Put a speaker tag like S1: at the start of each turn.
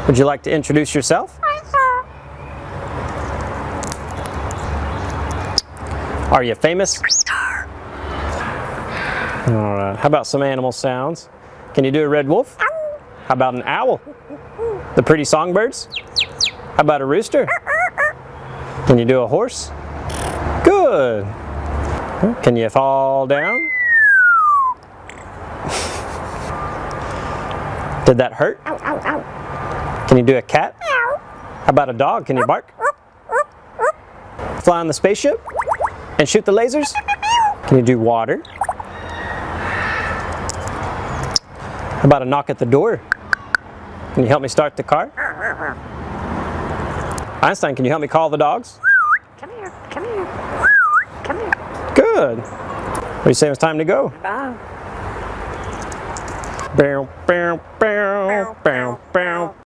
S1: Would you like to introduce yourself? Are you famous? All right. How about some animal sounds? Can you do a red wolf? How about an owl? The pretty songbirds? How about a rooster? Can you do a horse? Good. Can you fall down? Did that hurt?
S2: Ow, ow, ow.
S1: Can you do a cat?
S2: Ow.
S1: How about a dog? Can you bark? Fly on the spaceship? And shoot the lasers? Can you do water? How about a knock at the door? Can you help me start the car? Einstein, can you help me call the dogs?
S2: Come here, come here, come here.
S1: Good. What do you say it's time to go?
S2: Bye.
S1: Bow, bow, bow, bow, bow.